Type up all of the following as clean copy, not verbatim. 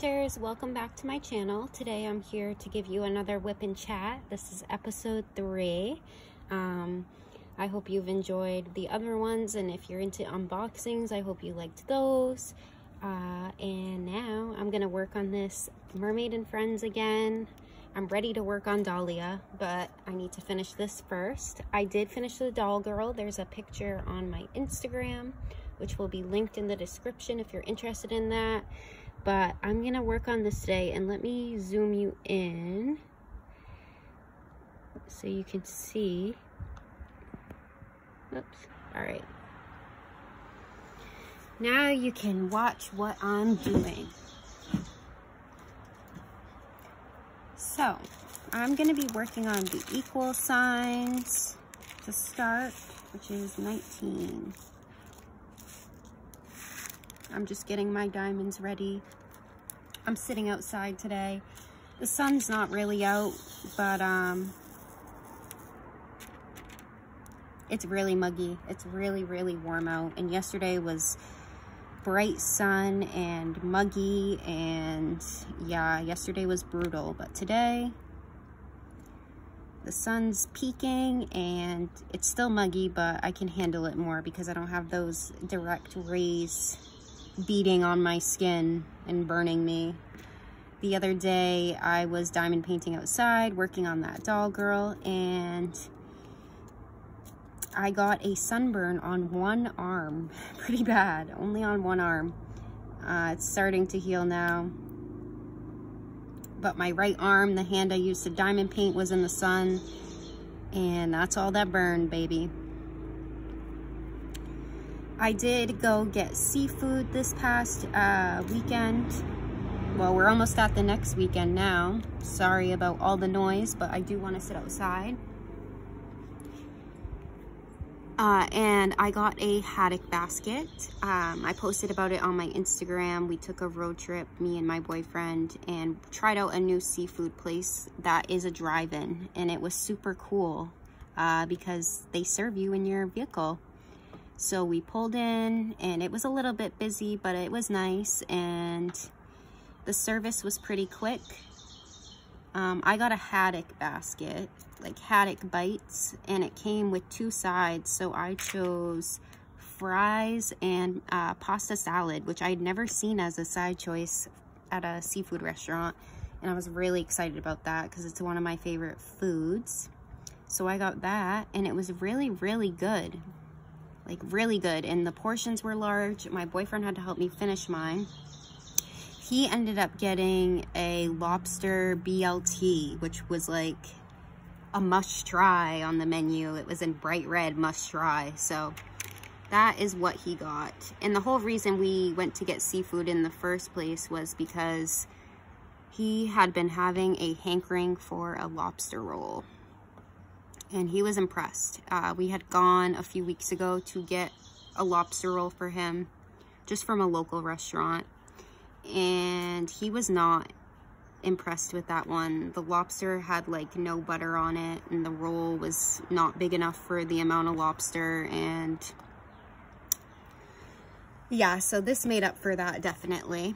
Hunters, welcome back to my channel. Today I'm here to give you another whip and chat. This is episode 3. I hope you've enjoyed the other ones, and if you're into unboxings, I hope you liked those. And now I'm gonna work on this Mermaid and Friends again. I'm ready to work on Dahlia, but I need to finish this first. I did finish the doll girl. There's a picture on my Instagram, which will be linked in the description if you're interested in that. But I'm gonna work on this today, and let me zoom you in so you can see. Oops, all right. Now you can watch what I'm doing. So, I'm gonna be working on the equal signs to start, which is 19. I'm just getting my diamonds ready. I'm sitting outside today. The sun's not really out, but it's really muggy. It's really, really warm out. And yesterday was bright sun and muggy, and yeah, yesterday was brutal. But today, the sun's peaking and it's still muggy, but I can handle it more because I don't have those direct rays beating on my skin and burning me. The other day I was diamond painting outside working on that doll girl, and I got a sunburn on one arm. Pretty bad, only on one arm. It's starting to heal now, but my right arm, the hand I used to diamond paint, was in the sun, and that's all that burned, baby. I did go get seafood this past weekend. Well, we're almost at the next weekend now. Sorry about all the noise, but I do want to sit outside. And I got a haddock basket. I posted about it on my Instagram. We took a road trip, me and my boyfriend, and tried out a new seafood place that is a drive-in, and it was super cool because they serve you in your vehicle. So we pulled in, and it was a little bit busy, but it was nice, and the service was pretty quick. I got a haddock basket, like haddock bites, and it came with 2 sides. So I chose fries and pasta salad, which I had never seen as a side choice at a seafood restaurant. And I was really excited about that because it's one of my favorite foods. So I got that, and it was really, really good. Like really good, and the portions were large. My boyfriend had to help me finish mine. He ended up getting a lobster BLT, which was like a must try on the menu. It was in bright red, must try. So that is what he got. And the whole reason we went to get seafood in the first place was because he had been having a hankering for a lobster roll, and he was impressed. We had gone a few weeks ago to get a lobster roll for him, just from a local restaurant, and he was not impressed with that one. The lobster had like no butter on it, and the roll was not big enough for the amount of lobster, and yeah, so this made up for that, definitely.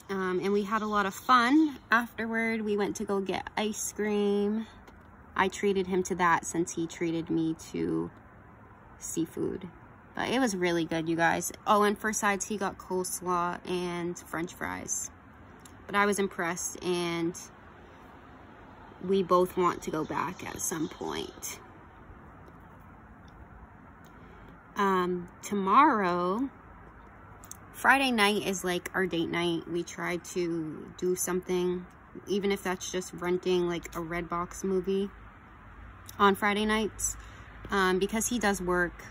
And we had a lot of fun. Afterward, we went to go get ice cream. I treated him to that since he treated me to seafood. But it was really good, you guys. Oh, and for sides, he got coleslaw and french fries. But I was impressed, and we both want to go back at some point. Tomorrow, Friday night is like our date night. We try to do something, even if that's just renting like a Redbox movie on Friday nights, because he does work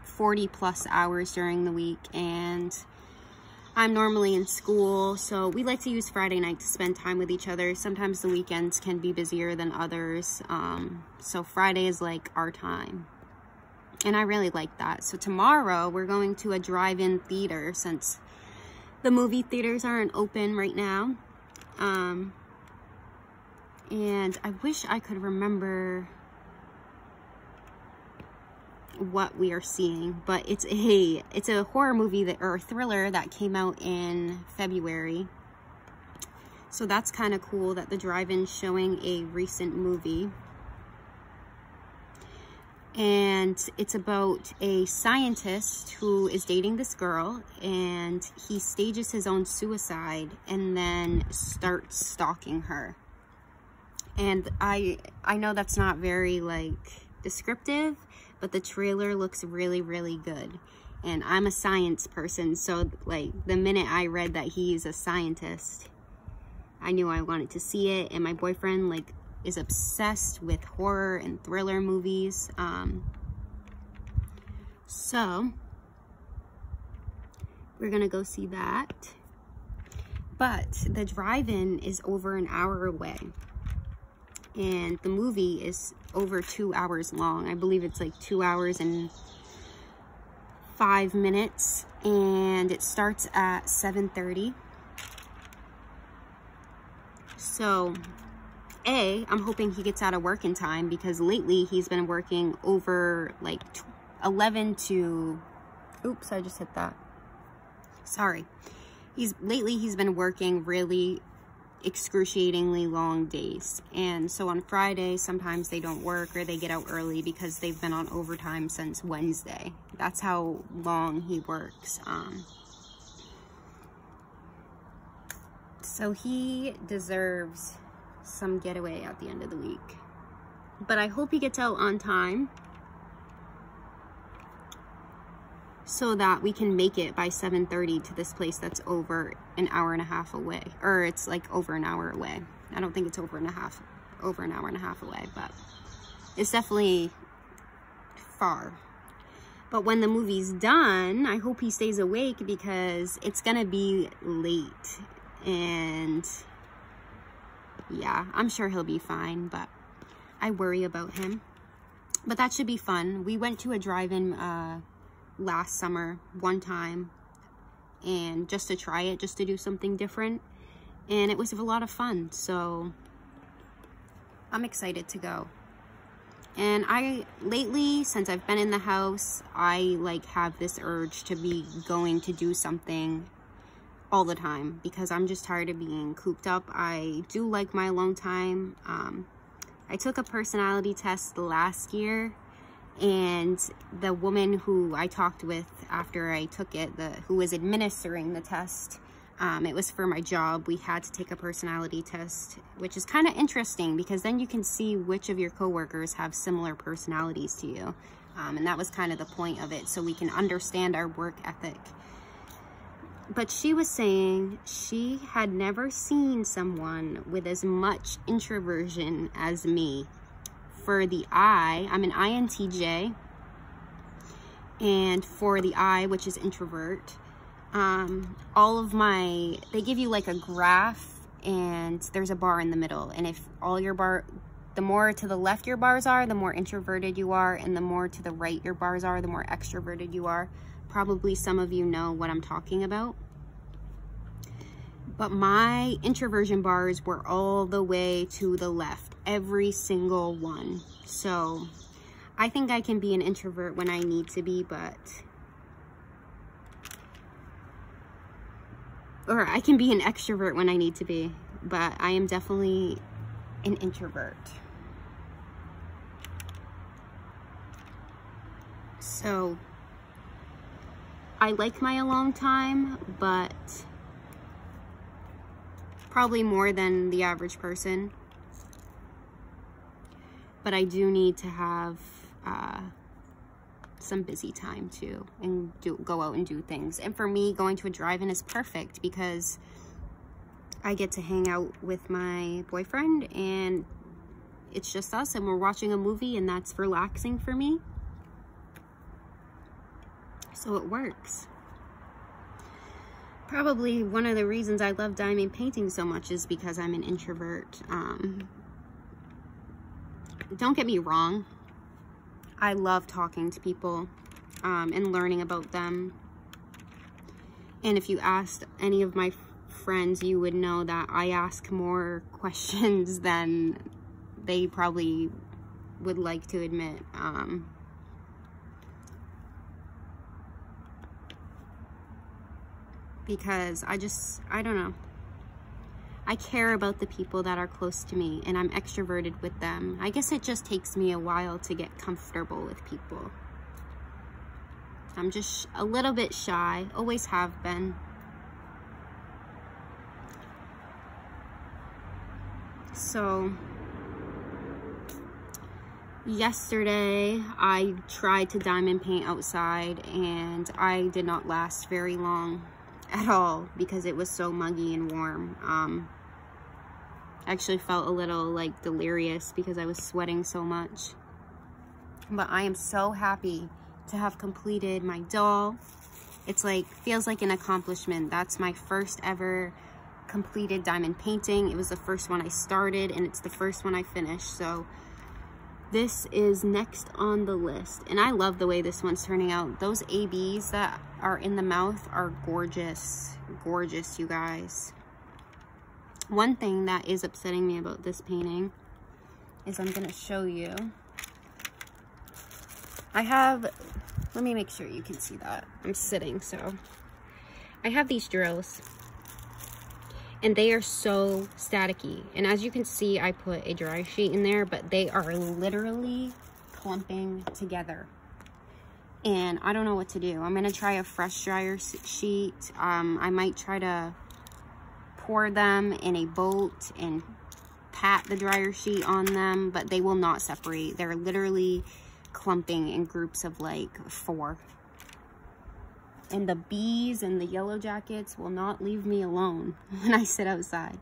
40+ hours during the week, and I'm normally in school, so we like to use Friday night to spend time with each other. Sometimes the weekends can be busier than others, so Friday is like our time, and I really like that. So tomorrow we're going to a drive-in theater since the movie theaters aren't open right now. And I wish I could remember what we are seeing, but it's a horror movie or a thriller that came out in February. So that's kind of cool that the drive-in's showing a recent movie. And it's about a scientist who is dating this girl, and he stages his own suicide and then starts stalking her. And I know that's not very like descriptive, but the trailer looks really, really good. And I'm a science person, so like the minute I read that he's a scientist, I knew I wanted to see it. And my boyfriend like is obsessed with horror and thriller movies. So we're gonna go see that. But the drive-in is over an hour away, and the movie is over 2 hours long. I believe it's like 2 hours and 5 minutes, and it starts at 7:30. So I'm hoping he gets out of work in time, because lately he's been working over like 11 to, oops, I just hit that. Sorry. Lately he's been working really excruciatingly long days. And so on Friday, sometimes they don't work or they get out early because they've been on overtime since Wednesday. That's how long he works. So he deserves some getaway at the end of the week. But I hope he gets out on time so that we can make it by 7:30 to this place that's over an hour and a half away. Or it's like over an hour away. I don't think it's over an hour and a half away, but it's definitely far. But when the movie's done, I hope he stays awake, because it's gonna be late. And yeah, I'm sure he'll be fine, but I worry about him. But that should be fun. We went to a drive-in last summer one time, and just to try it, just to do something different, and it was a lot of fun. So I'm excited to go. And lately, since I've been in the house, I like have this urge to be going to do something all the time, because I'm just tired of being cooped up. I do like my alone time. I took a personality test last year, and the woman who I talked with after I took it, who was administering the test, it was for my job. We had to take a personality test, which is kind of interesting, because then you can see which of your coworkers have similar personalities to you. And that was kind of the point of it, so we can understand our work ethic. But she was saying she had never seen someone with as much introversion as me. For the I, I'm an INTJ, and for the I, which is introvert, they give you like a graph, and there's a bar in the middle, and if all your the more to the left your bars are, the more introverted you are, and the more to the right your bars are, the more extroverted you are. Probably some of you know what I'm talking about. But my introversion bars were all the way to the left, every single one. So I think I can be an introvert when I need to be, or I can be an extrovert when I need to be, but I am definitely an introvert. So I like my alone time, but probably more than the average person. But I do need to have some busy time too, and go out and do things. And for me, going to a drive-in is perfect, because I get to hang out with my boyfriend, and it's just us, and we're watching a movie, and that's relaxing for me. So it works. Probably one of the reasons I love diamond painting so much is because I'm an introvert. Don't get me wrong, I love talking to people and learning about them. And if you asked any of my friends, you would know that I ask more questions than they probably would like to admit. because I don't know. I care about the people that are close to me, and I'm extroverted with them. I guess it just takes me a while to get comfortable with people. I'm just a little bit shy, always have been. So, yesterday I tried to diamond paint outside, and I did not last very long at all because it was so muggy and warm. I actually felt a little like delirious because I was sweating so much. But I am so happy to have completed my doll. It's like, feels like an accomplishment. That's my first ever completed diamond painting. It was the first one I started, and it's the first one I finished. So this is next on the list. And I love the way this one's turning out. Those ABs that are in the mouth are gorgeous. Gorgeous, you guys. One thing that is upsetting me about this painting is I'm going to show you. I have, let me make sure you can see that. I'm sitting, so. I have these drills, and they are so staticky. And as you can see, I put a dry sheet in there, but they are literally clumping together. And I don't know what to do. I'm going to try a fresh dryer sheet. I might try to pour them in a boat and pat the dryer sheet on them, but they will not separate. They're literally clumping in groups of like 4. And the bees and the yellow jackets will not leave me alone when I sit outside.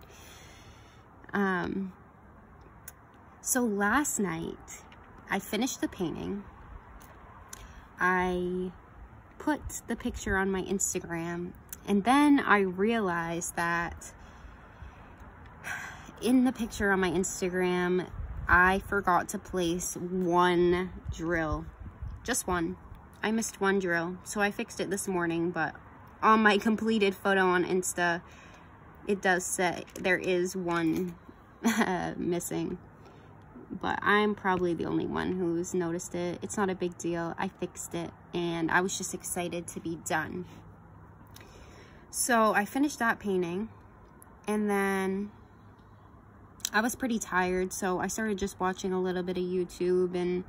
So last night I finished the painting. I put the picture on my Instagram, and then I realized that in the picture on my Instagram, I forgot to place one drill. Just one. I missed one drill. So I fixed it this morning, but on my completed photo on Insta, it does say there is one missing. But I'm probably the only one who's noticed it. It's not a big deal. I fixed it, and I was just excited to be done. So I finished that painting, and then I was pretty tired, so I started just watching a little bit of YouTube and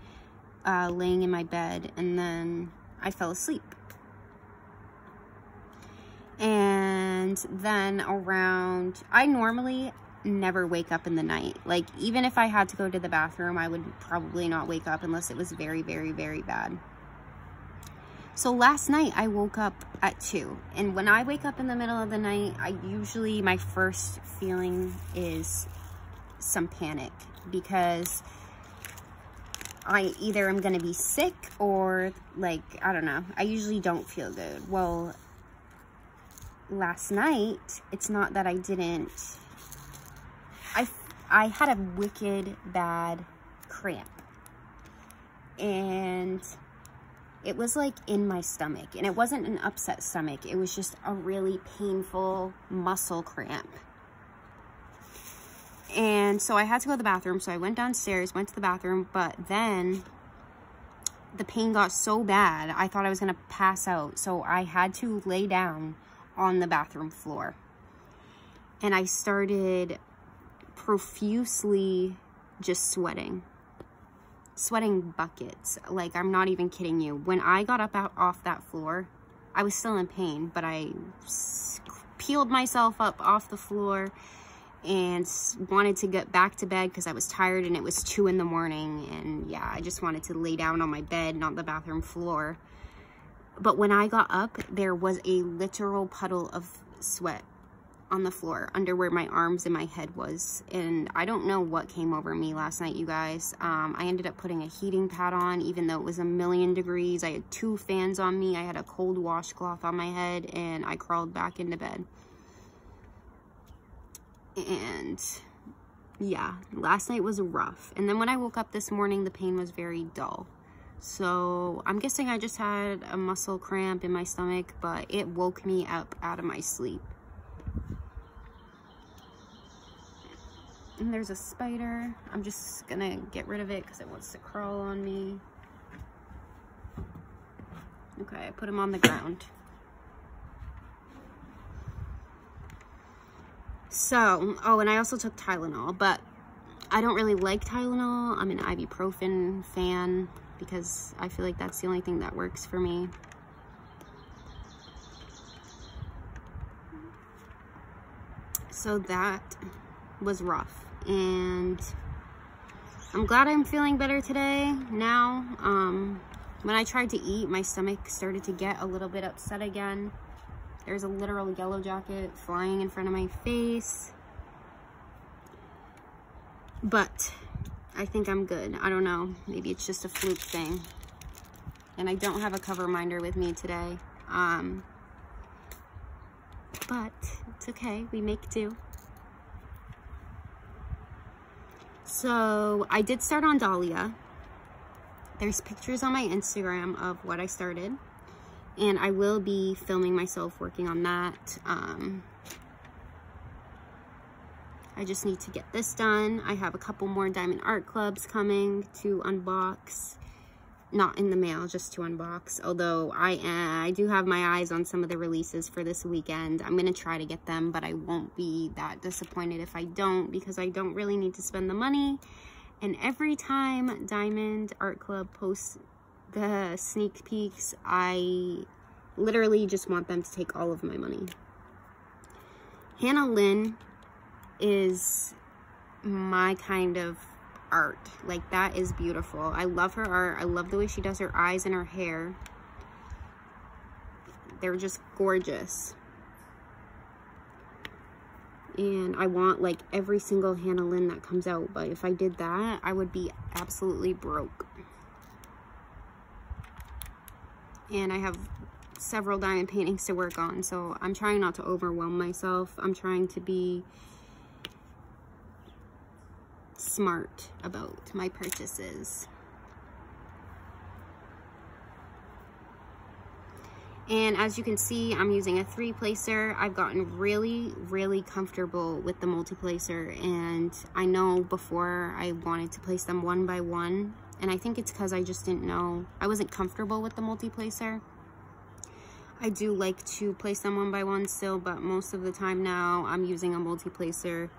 laying in my bed, and then I fell asleep. And then around, I normally never wake up in the night. Like, even if I had to go to the bathroom, I would probably not wake up unless it was very, very, very bad. So last night I woke up at 2, and when I wake up in the middle of the night, my first feeling is some panic, because I either am gonna be sick or like, I don't know, I usually don't feel good. Well, last night, it's not that I didn't, I had a wicked bad cramp, and it was like in my stomach, and it wasn't an upset stomach. It was just a really painful muscle cramp. And so I had to go to the bathroom. So I went downstairs, went to the bathroom, but then the pain got so bad, I thought I was going to pass out. So I had to lay down on the bathroom floor. And I started profusely just sweating buckets. Like, I'm not even kidding you. When I got up off that floor, I was still in pain, but I peeled myself up off the floor and wanted to get back to bed because I was tired, and it was 2 in the morning, and yeah, I just wanted to lay down on my bed, not the bathroom floor. But when I got up, there was a literal puddle of sweat on the floor under where my arms and my head was, and I don't know what came over me last night, you guys. I ended up putting a heating pad on, even though it was 1,000,000 degrees. I had 2 fans on me. I had a cold washcloth on my head, and I crawled back into bed. And yeah, last night was rough. And then when I woke up this morning, the pain was very dull. So I'm guessing I just had a muscle cramp in my stomach, but it woke me up out of my sleep. And there's a spider. I'm just gonna get rid of it because it wants to crawl on me. Okay, I put him on the ground. So, oh, and I also took Tylenol, but I don't really like Tylenol. I'm an ibuprofen fan because I feel like that's the only thing that works for me. So that was rough, and I'm glad I'm feeling better today now. When I tried to eat, my stomach started to get a little bit upset again. There's a literal yellow jacket flying in front of my face. But I think I'm good. I don't know. Maybe it's just a fluke thing. And I don't have a cover minder with me today. But it's okay. We make do. So I did start on Dahlia. There's pictures on my Instagram of what I started. And I will be filming myself working on that. I just need to get this done. I have a couple more Diamond Art Clubs coming to unbox. Not in the mail, just to unbox. Although I do have my eyes on some of the releases for this weekend. I'm going to try to get them, but I won't be that disappointed if I don't, because I don't really need to spend the money. And every time Diamond Art Club posts the sneak peeks, I literally just want them to take all of my money. Hannah Lynn is my kind of art. Like, that is beautiful. I love her art. I love the way she does her eyes and her hair. They're just gorgeous. And I want like every single Hannah Lynn that comes out, but if I did that, I would be absolutely broke. And I have several diamond paintings to work on, so I'm trying not to overwhelm myself. I'm trying to be smart about my purchases. And as you can see, I'm using a 3-placer. I've gotten really comfortable with the multi-placer, and I know before I wanted to place them one by one, and I think it's because I just didn't know. I wasn't comfortable with the multi-placer. I do like to place them one by one still, but most of the time now I'm using a multi-placer,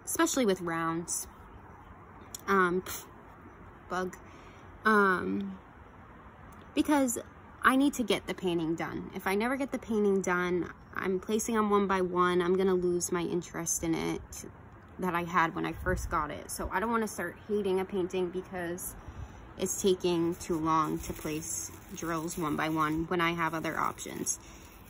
especially with rounds. Because I need to get the painting done. If I never get the painting done, I'm placing them one by one. I'm gonna lose my interest in it that I had when I first got it. So I don't want to start hating a painting because it's taking too long to place drills one by one when I have other options.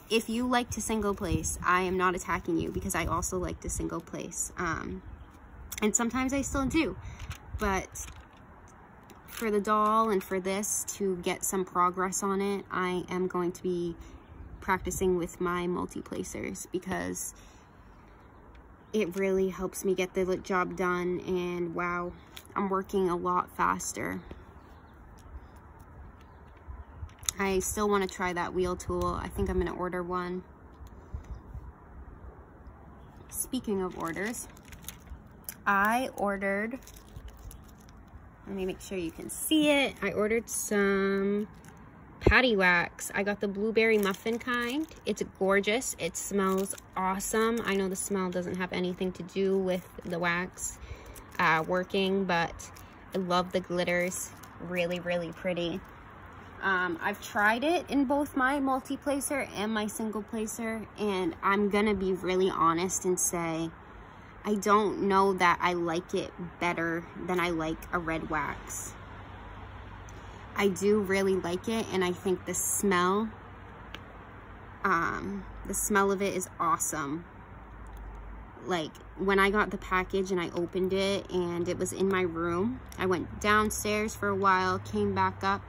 If you like to single place, I am not attacking you, because I also like to single place. And sometimes I still do. But for the doll and for this to get some progress on it, I am going to be practicing with my multi-placers, because it really helps me get the job done. And wow, I'm working a lot faster. I still want to try that wheel tool. I think I'm going to order one. Speaking of orders, I ordered, let me make sure you can see it. I ordered some patty wax. I got the blueberry muffin kind. It's gorgeous. It smells awesome. I know the smell doesn't have anything to do with the wax working, but I love the glitters. Really pretty. I've tried it in both my multi-placer and my single placer, and I'm gonna be really honest and say I don't know that I like it better than I like a red wax. I do really like it, and I think the smell of it is awesome. Like, when I got the package and I opened it and it was in my room, I went downstairs for a while, came back up,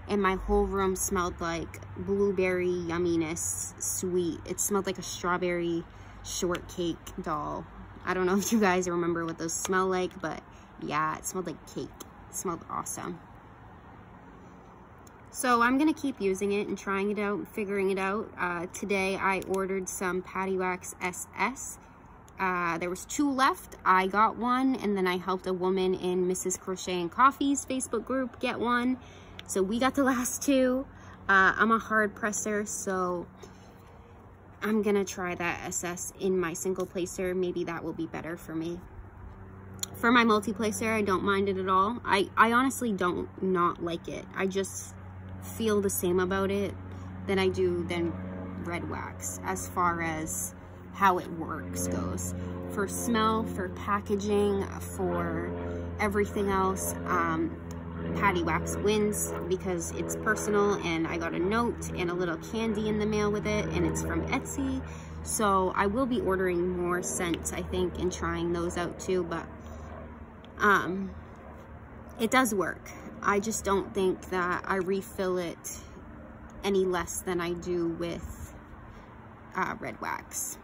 and my whole room smelled like blueberry yumminess, sweet. It smelled like a strawberry shortcake doll. I don't know if you guys remember what those smell like, but yeah, it smelled like cake. It smelled awesome. So I'm gonna keep using it and trying it out, figuring it out. Today I ordered some Patty Wax SS. There was 2 left. I got one, and then I helped a woman in Mrs. Crochet and Coffee's Facebook group get one. So we got the last 2. I'm a hard presser, so I'm gonna try that SS in my single placer. Maybe that will be better for me. For my multi-placer, I don't mind it at all. I honestly don't not like it. I just feel the same about it than I do than red wax as far as how it works goes. For smell, for packaging, for everything else, Patty Wax wins because it's personal, and I got a note and a little candy in the mail with it, and it's from Etsy. So I will be ordering more scents, I think, and trying those out too, but it does work. I just don't think that I refill it any less than I do with red wax.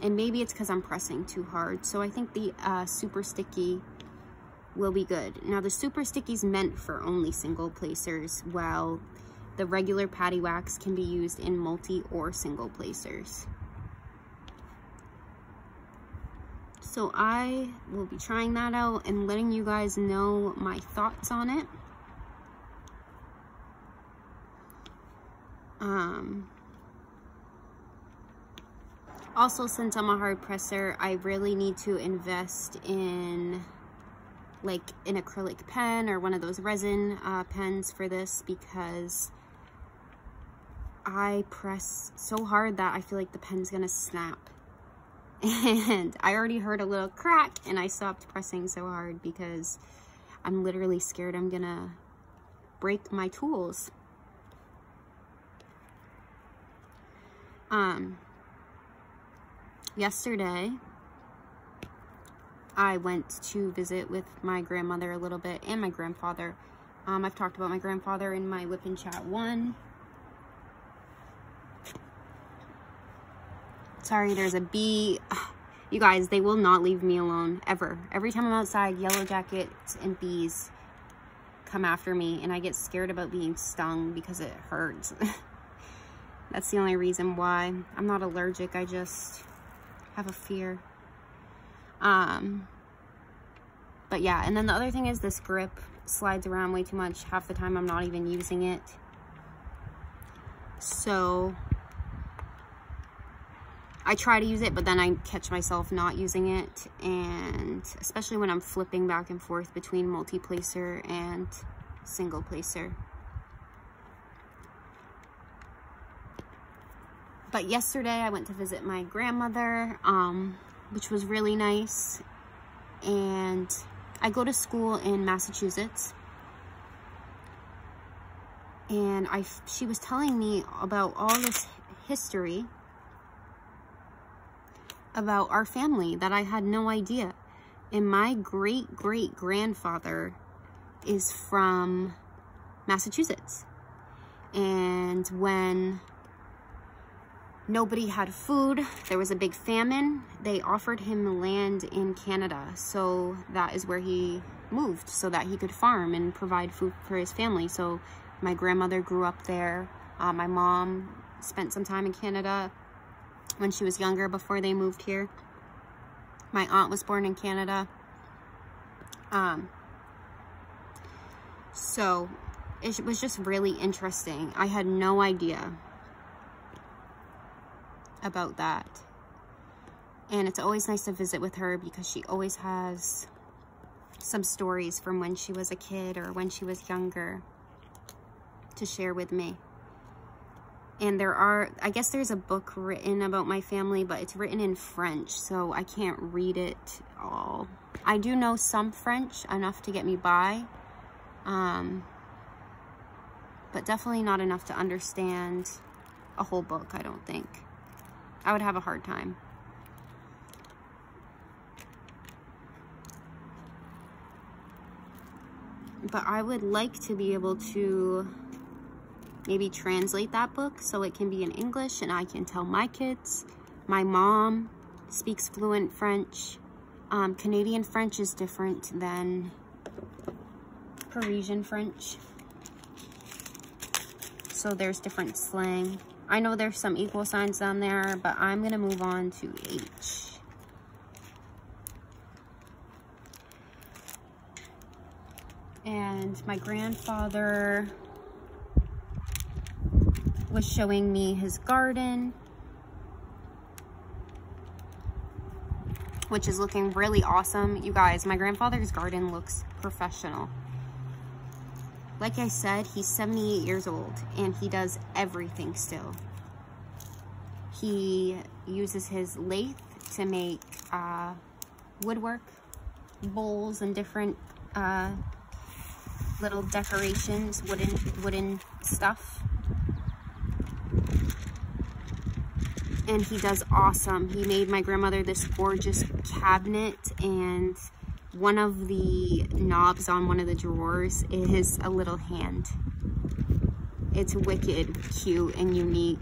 And maybe it's because I'm pressing too hard. So I think the super sticky will be good. Now the super sticky's meant for only single placers, while the regular Patty Wax can be used in multi or single placers. So I will be trying that out and letting you guys know my thoughts on it. Also, since I'm a hard presser, I really need to invest in like an acrylic pen or one of those resin pens for this, because I press so hard that I feel like the pen's gonna snap. And I already heard a little crack and I stopped pressing so hard because I'm literally scared I'm gonna break my tools. Yesterday, I went to visit with my grandmother a little bit and my grandfather. I've talked about my grandfather in my Whip and Chat 1. Sorry, there's a bee. You guys, they will not leave me alone, ever. Every time I'm outside, yellow jackets and bees come after me, and I get scared about being stung because it hurts. That's the only reason why. I'm not allergic, I just have a fear. But yeah, and then the other thing is this grip slides around way too much. Half the time I'm not even using it. So I try to use it, but then I catch myself not using it, and especially when I'm flipping back and forth between multi-placer and single placer. But yesterday I went to visit my grandmother, which was really nice. And I go to school in Massachusetts. And she was telling me about all this history about our family that I had no idea. And my great-great-grandfather is from Massachusetts. And when nobody had food, there was a big famine, they offered him land in Canada. So that is where he moved so that he could farm and provide food for his family. So my grandmother grew up there. My mom spent some time in Canada when she was younger before they moved here. My aunt was born in Canada. So it was just really interesting. I had no idea about that. And it's always nice to visit with her because she always has some stories from when she was a kid or when she was younger to share with me. And I guess there's a book written about my family, but it's written in French, so I can't read it all. I do know some French, enough to get me by, but definitely not enough to understand a whole book, I don't think. I would have a hard time. But I would like to be able to maybe translate that book so it can be in English and I can tell my kids. My mom speaks fluent French. Canadian French is different than Parisian French. So there's different slang. I know there's some equal signs down there, but I'm gonna move on to H. And my grandfather was showing me his garden, which is looking really awesome. You guys, my grandfather's garden looks professional. Like I said, he's 78 years old and he does everything still. He uses his lathe to make woodwork, bowls, and different little decorations, wooden stuff. And he does awesome. He made my grandmother this gorgeous cabinet, and one of the knobs on one of the drawers is a little hand. It's wicked cute and unique.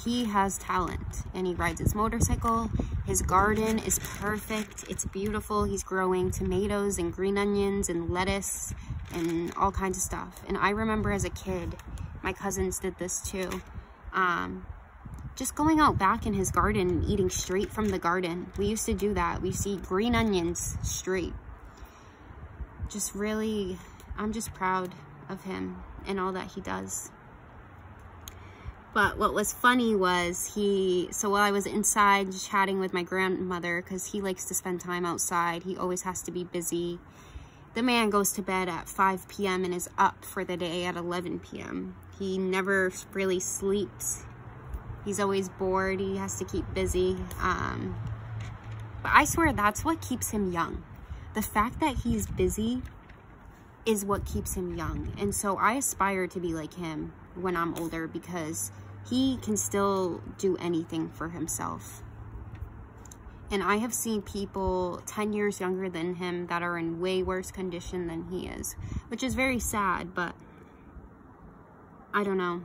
He has talent, and he rides his motorcycle. His garden is perfect. It's beautiful. He's growing tomatoes and green onions and lettuce and all kinds of stuff. And I remember as a kid, my cousins did this too. Just going out back in his garden and eating straight from the garden. We used to do that. We used to eat green onions straight. Just really, I'm just proud of him and all that he does. But what was funny was so while I was inside chatting with my grandmother, because he likes to spend time outside, he always has to be busy. The man goes to bed at 5 p.m. and is up for the day at 11 p.m. He never really sleeps. He's always bored. He has to keep busy. But I swear that's what keeps him young. The fact that he's busy is what keeps him young. And so I aspire to be like him when I'm older, because he can still do anything for himself. And I have seen people 10 years younger than him that are in way worse condition than he is, which is very sad, but I don't know.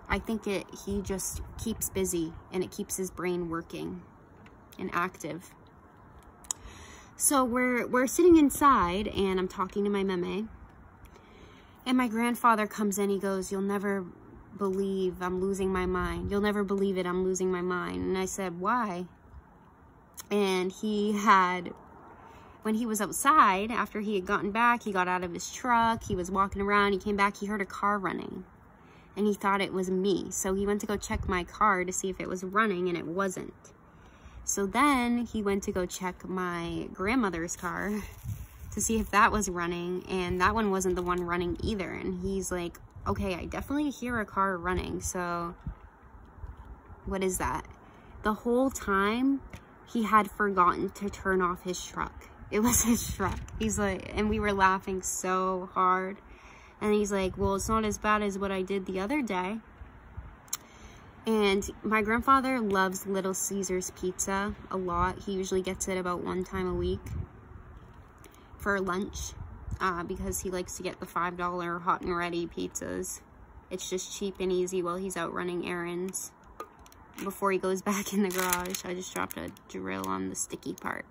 I think he just keeps busy, and it keeps his brain working and active. So we're sitting inside, and I'm talking to my meme, and my grandfather comes in. He goes, "You'll never believe I'm losing my mind. You'll never believe it. I'm losing my mind." And I said, "Why?" And when he was outside, after he had gotten back, he got out of his truck, he was walking around, he came back, he heard a car running. And he thought it was me. So he went to go check my car to see if it was running, and it wasn't. So then he went to go check my grandmother's car to see if that was running, and that one wasn't the one running either. And he's like, "Okay, I definitely hear a car running, so what is that?" The whole time, he had forgotten to turn off his truck. It was his truck. He's like, and we were laughing so hard. And he's like, "Well, it's not as bad as what I did the other day." And my grandfather loves Little Caesars pizza a lot. He usually gets it about 1 time a week for lunch, because he likes to get the $5 hot and ready pizzas. It's just cheap and easy while he's out running errands. Before he goes back in the garage, I just dropped a drill on the sticky part.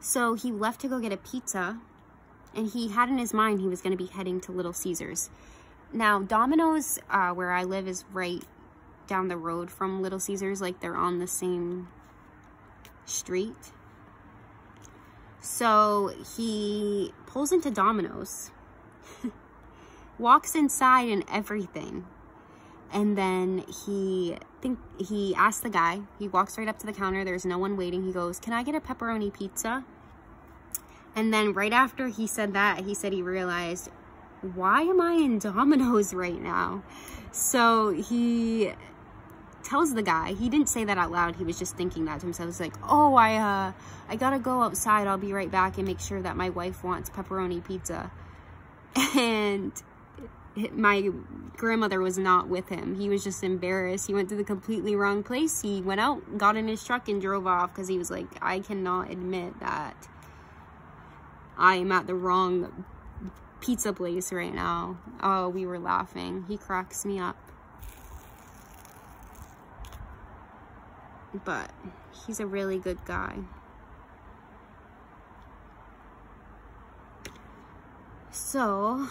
So he left to go get a pizza, and he had in his mind he was going to be heading to Little Caesars. Now, Domino's, where I live, is right down the road from Little Caesars. Like, they're on the same street. So he pulls into Domino's, walks inside and everything. And then he asked the guy, he walks right up to the counter, there's no one waiting. He goes, "Can I get a pepperoni pizza?" And then right after he said that, he said he realized, why am I in Domino's right now? So he tells the guy, he didn't say that out loud, he was just thinking that to himself. He's like, "Oh, I gotta go outside, I'll be right back and make sure that my wife wants pepperoni pizza." And my grandmother was not with him. He was just embarrassed. He went to the completely wrong place. He went out, got in his truck, and drove off, because he was like, "I cannot admit that I am at the wrong pizza place right now." Oh, we were laughing. He cracks me up. But he's a really good guy. So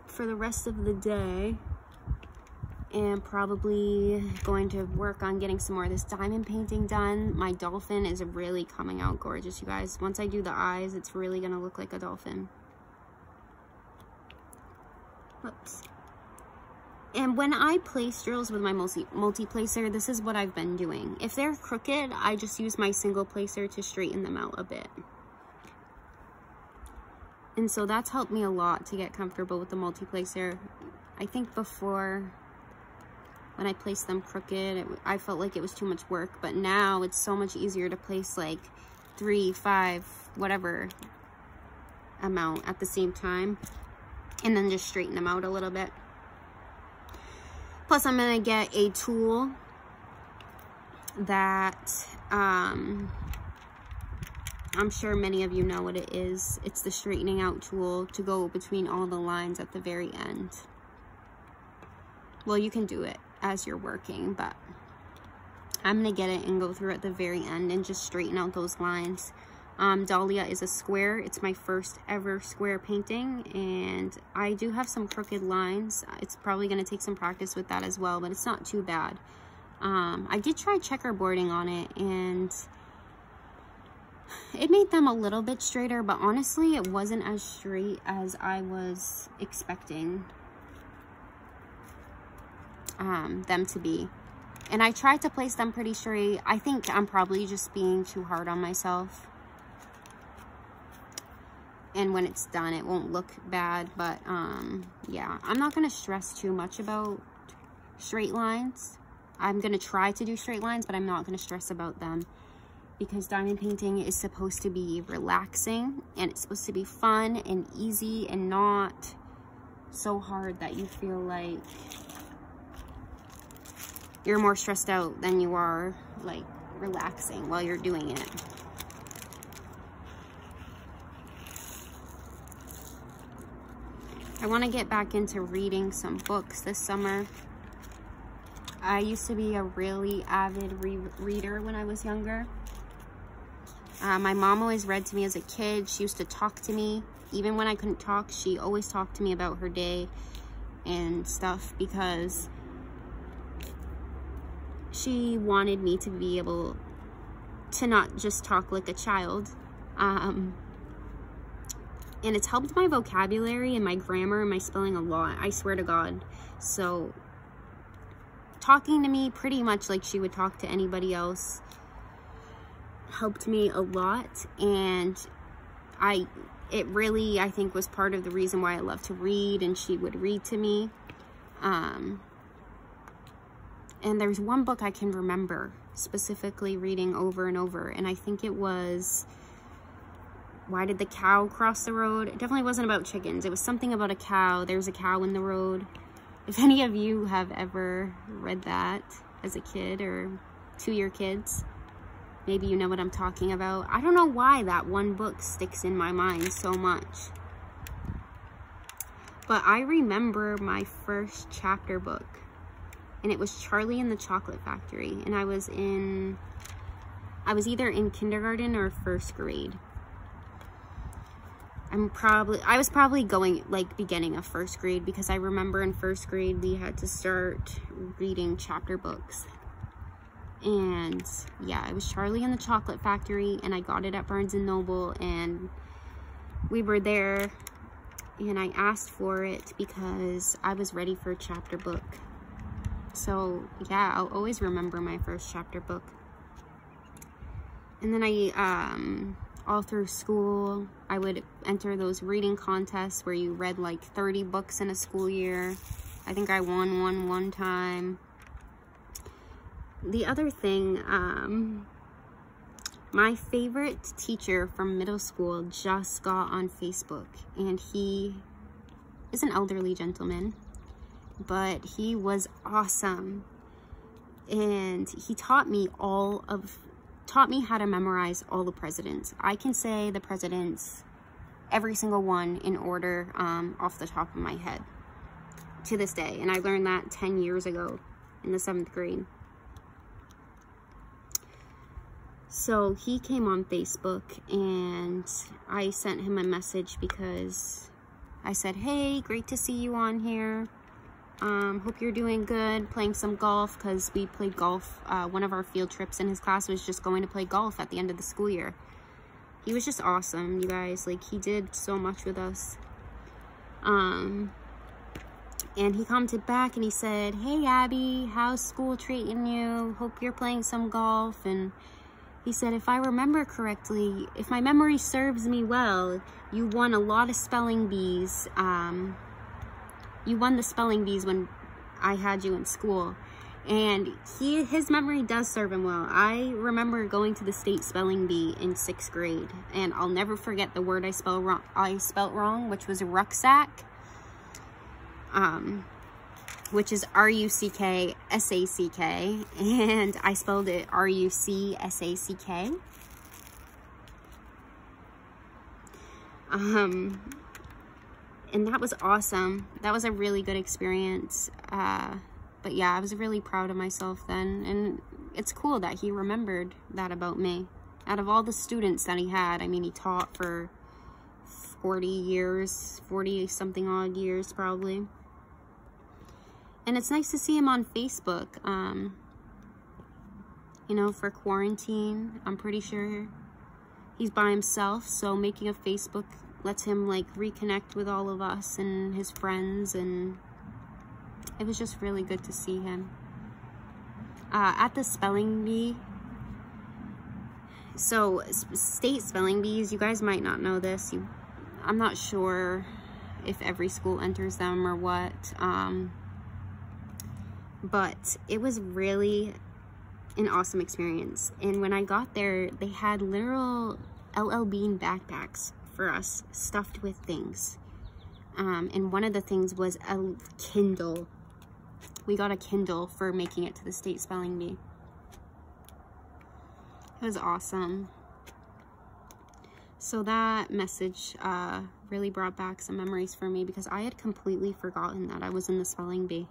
for the rest of the day, am probably going to work on getting some more of this diamond painting done. My dolphin is really coming out gorgeous, you guys. Once I do the eyes, it's really going to look like a dolphin. Whoops. And when I place drills with my multi-placer, this is what I've been doing. If they're crooked, I just use my single placer to straighten them out a bit. And so that's helped me a lot to get comfortable with the multi-placer. I think before, when I placed them crooked, I felt like it was too much work. But now it's so much easier to place like 3, 5, whatever amount at the same time. And then just straighten them out a little bit. Plus, I'm going to get a tool that I'm sure many of you know what it is. It's the straightening out tool to go between all the lines at the very end. Well, you can do it as you're working, but I'm going to get it and go through at the very end and just straighten out those lines. Dahlia is a square. It's my first ever square painting, and I do have some crooked lines. It's probably going to take some practice with that as well, but it's not too bad. I did try checkerboarding on it, and it made them a little bit straighter, but honestly, it wasn't as straight as I was expecting them to be. And I tried to place them pretty straight. I think I'm probably just being too hard on myself. And when it's done, it won't look bad, but yeah, I'm not going to stress too much about straight lines. I'm going to try to do straight lines, but I'm not going to stress about them, because diamond painting is supposed to be relaxing, and it's supposed to be fun and easy and not so hard that you feel like you're more stressed out than you are like relaxing while you're doing it. I want to get back into reading some books this summer. I used to be a really avid reader when I was younger. My mom always read to me as a kid. She used to talk to me. Even when I couldn't talk, she always talked to me about her day and stuff, because she wanted me to be able to not just talk like a child. And it's helped my vocabulary and my grammar and my spelling a lot, I swear to God. So talking to me pretty much like she would talk to anybody else helped me a lot. And it really, I think, was part of the reason why I love to read, and she would read to me. And there's one book I can remember specifically reading over and over, and I think it was Why Did the Cow Cross the Road? It definitely wasn't about chickens. It was something about a cow. There's a cow in the road. If any of you have ever read that as a kid or to your kids, maybe you know what I'm talking about. I don't know why that one book sticks in my mind so much. But I remember my first chapter book, and it was Charlie and the Chocolate Factory. And I was either in kindergarten or first grade. I was probably going like beginning of first grade, because I remember in first grade we had to start reading chapter books. And yeah, it was Charlie and the Chocolate Factory, and I got it at Barnes & Noble, and we were there, and I asked for it because I was ready for a chapter book. So yeah, I'll always remember my first chapter book. And then all through school, I would enter those reading contests where you read like 30 books in a school year. I think I won one time. The other thing, my favorite teacher from middle school just got on Facebook, and he is an elderly gentleman, but he was awesome. And he taught me how to memorize all the presidents. I can say the presidents, every single one in order, off the top of my head to this day. And I learned that 10 years ago in the 7th grade. So he came on Facebook, and I sent him a message because I said, hey, great to see you on here. Hope you're doing good, playing some golf, because we played golf. One of our field trips in his class was just going to play golf at the end of the school year. He was just awesome, you guys. Like, he did so much with us. And he commented back and he said, "Hey Abby, how's school treating you? Hope you're playing some golf." And he said, "If I remember correctly, if my memory serves me well, you won a lot of spelling bees. You won the spelling bees when I had you in school." And his memory does serve him well. I remember going to the state spelling bee in 6th grade, and I'll never forget the word I spelt wrong, which was rucksack, which is R-U-C-K-S-A-C-K, and I spelled it R-U-C-S-A-C-K. And that was awesome. That was a really good experience. But yeah, I was really proud of myself then. And it's cool that he remembered that about me. Out of all the students that he had, I mean, he taught for 40 years, 40 something odd years probably. And it's nice to see him on Facebook, you know, for quarantine. I'm pretty sure he's by himself, so making a Facebook lets him like reconnect with all of us and his friends, and it was just really good to see him. At the spelling bee, so state spelling bees, you guys might not know this, I'm not sure if every school enters them or what, but it was really an awesome experience. And when I got there, they had literal LL Bean backpacks for us, stuffed with things. And one of the things was a Kindle. We got a Kindle for making it to the state spelling bee. It was awesome. So that message really brought back some memories for me, because I had completely forgotten that I was in the spelling bee.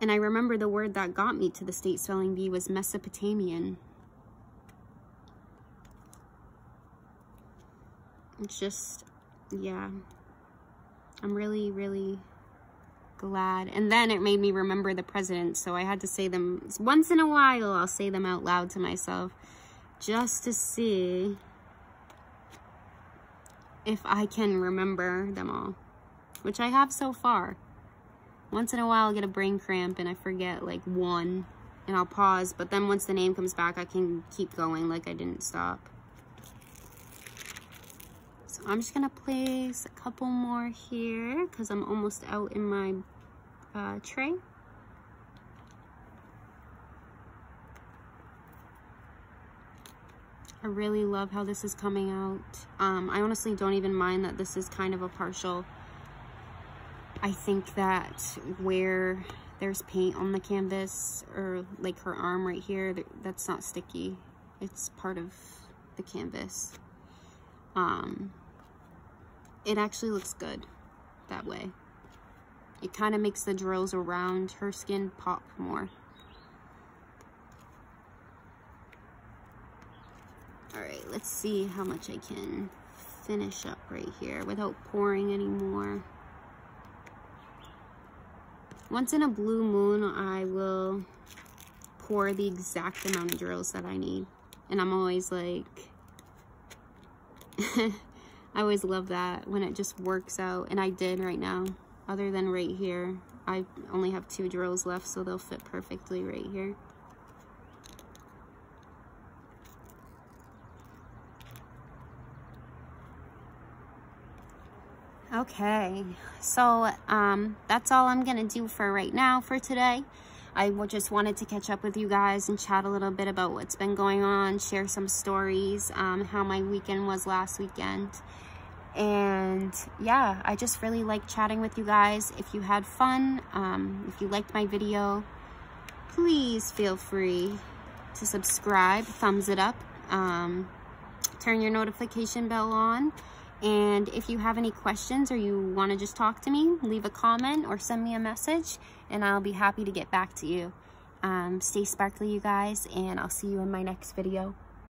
And I remember the word that got me to the state spelling bee was Mesopotamian. It's just, yeah, I'm really, really glad. And then it made me remember the presidents, so I had to say them once in a while. I'll say them out loud to myself just to see if I can remember them all, which I have so far. Once in a while I'll get a brain cramp and I forget like one, and I'll pause, but then once the name comes back I can keep going like I didn't stop. So I'm just gonna place a couple more here because I'm almost out in my tray. I really love how this is coming out. I honestly don't even mind that this is kind of a partial. I think that where there's paint on the canvas, or like her arm right here, that's not sticky. It's part of the canvas. It actually looks good that way. It kind of makes the drills around her skin pop more. Alright, let's see how much I can finish up right here without pouring anymore. Once in a blue moon, I will pour the exact amount of drills that I need. And I'm always like, I always love that when it just works out. And I did right now, other than right here. I only have 2 drills left, so they'll fit perfectly right here. Okay, so that's all I'm gonna do for right now for today. I just wanted to catch up with you guys and chat a little bit about what's been going on, share some stories, how my weekend was last weekend. And yeah, I just really like chatting with you guys. If you had fun, if you liked my video, please feel free to subscribe, thumbs it up, turn your notification bell on. And if you have any questions or you want to just talk to me, leave a comment or send me a message and I'll be happy to get back to you. Stay sparkly, you guys, and I'll see you in my next video.